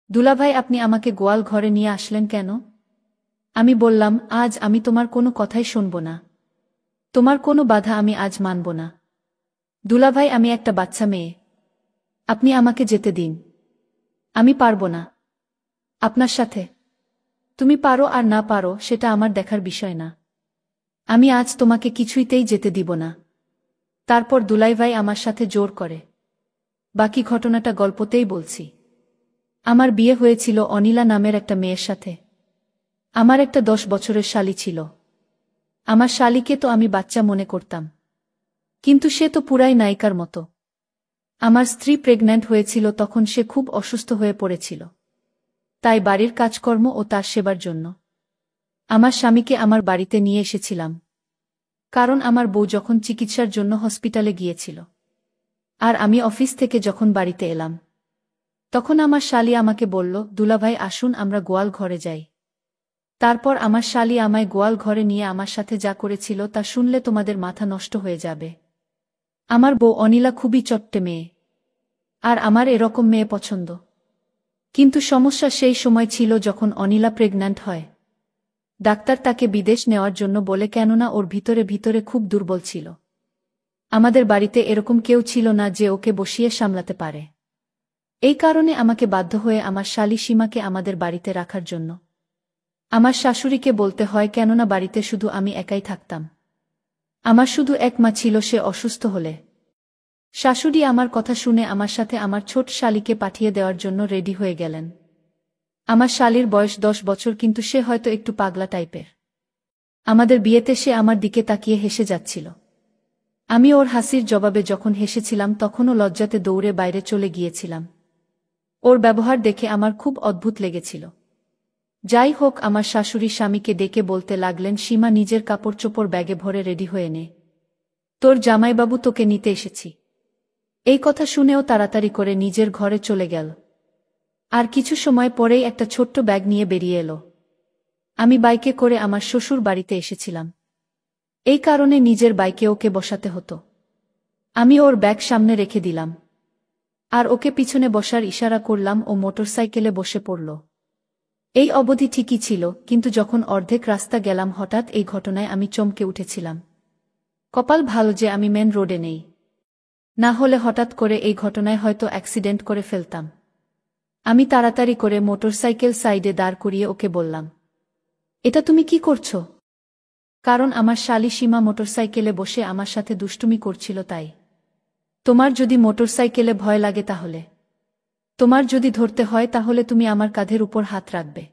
দুলাভাই, আপনি আমাকে গোয়াল ঘরে নিয়ে আসলেন কেন? আমি বললাম, আজ আমি তোমার কোনো কথাই শুনব না। তোমার কোনো বাধা আমি আজ মানব না। দুলাভাই, আমি একটা বাচ্চা মেয়ে। আপনি আমাকে যেতে দিন। আমি পারব না আপনার সাথে। তুমি পারো আর না পারো সেটা আমার দেখার বিষয় না। আমি আজ তোমাকে কিছুইতেই যেতে দিব না। তারপর দুলাভাই আমার সাথে জোর করে। বাকি ঘটনাটা গল্পতেই বলছি। আমার বিয়ে হয়েছিল অনিলা নামের একটা মেয়ের সাথে। আমার একটা 10 বছরের শালী ছিল। আমার শালীকে তো আমি বাচ্চা মনে করতাম, কিন্তু সে তো পুরাই নায়িকার মতো। আমার স্ত্রী প্রেগন্যান্ট হয়েছিল, তখন সে খুব অসুস্থ হয়ে পড়েছিল। তাই বাড়ির কাজকর্ম ও তার সেবার জন্য আমার স্বামীকে আমার বাড়িতে নিয়ে এসেছিলাম, কারণ আমার বউ যখন চিকিৎসার জন্য হসপিটালে গিয়েছিল আর আমি অফিস থেকে যখন বাড়িতে এলাম, তখন আমার শালী আমাকে বলল, দুলাভাই আসুন আমরা গোয়াল ঘরে যাই। তারপর আমার শালী আমায় গোয়াল ঘরে নিয়ে আমার সাথে যা করেছিল তা শুনলে তোমাদের মাথা নষ্ট হয়ে যাবে। আমার বউ অনিলা খুবই চট্টে মেয়ে, আর আমার এরকম মেয়ে পছন্দ। কিন্তু সমস্যা সেই সময় ছিল যখন অনিলা প্রেগন্যান্ট হয়। ডাক্তার তাকে বিদেশ নেওয়ার জন্য বলে, কেননা ওর ভিতরে ভিতরে খুব দুর্বল ছিল। আমাদের বাড়িতে এরকম কেউ ছিল না যে ওকে বসিয়ে সামলাতে পারে। এই কারণে আমাকে বাধ্য হয়ে আমার শালী সীমাকে আমাদের বাড়িতে রাখার জন্য আমার শাশুড়িকে বলতে হয়, কেননা বাড়িতে শুধু আমি একাই থাকতাম। আমার শুধু এক মা ছিল, সে অসুস্থ হলে শাশুড়ি আমার কথা শুনে আমার সাথে আমার ছোট শালীকে পাঠিয়ে দেওয়ার জন্য রেডি হয়ে গেলেন। আমার শালীর বয়স 10 বছর, কিন্তু সে হয়তো একটু পাগলা টাইপের। আমাদের বিয়েতে সে আমার দিকে তাকিয়ে হেসে যাচ্ছিল। আমি ওর হাসির জবাবে যখন হেসেছিলাম, তখনও লজ্জাতে দৌড়ে বাইরে চলে গিয়েছিলাম। ওর ব্যবহার দেখে আমার খুব অদ্ভুত লেগেছিল। যাই হোক, আমার শাশুড়ি স্বামীকে ডেকে বলতে লাগলেন, সীমা, নিজের কাপড় চোপড় ব্যাগে ভরে রেডি হয়ে নে, তোর জামাইবাবু তোকে নিতে এসেছি। এই কথা শুনেও তাড়াতাড়ি করে নিজের ঘরে চলে গেল। আর কিছু সময় পরেই একটা ছোট্ট ব্যাগ নিয়ে বেরিয়ে এলো। আমি বাইকে করে আমার শ্বশুর বাড়িতে এসেছিলাম, এই কারণে নিজের বাইকে ওকে বসাতে হতো। আমি ওর ব্যাগ সামনে রেখে দিলাম আর ওকে পিছনে বসার ইশারা করলাম। ও মোটরসাইকেলে বসে পড়ল। এই অবধি ঠিকই ছিল, কিন্তু যখন অর্ধেক রাস্তা গেলাম, হঠাৎ এই ঘটনায় আমি চমকে উঠেছিলাম। কপাল ভালো যে আমি মেন রোডে নেই, না হলে হঠাৎ করে এই ঘটনায় হয়তো অ্যাক্সিডেন্ট করে ফেলতাম। আমি তাড়াতাড়ি করে মোটরসাইকেল সাইডে দাঁড় করিয়ে ওকে বললাম, এটা তুমি কি করছো? কারণ আমার শালী সীমা মোটরসাইকেলে বসে আমার সাথে দুষ্টুমি করছিল তাই। তোমার যদি মোটরসাইকেলে ভয় লাগে, তাহলে তোমার যদি ধরতে হয়, তাহলে তুমি আমার কাঁধের উপর হাত রাখবে।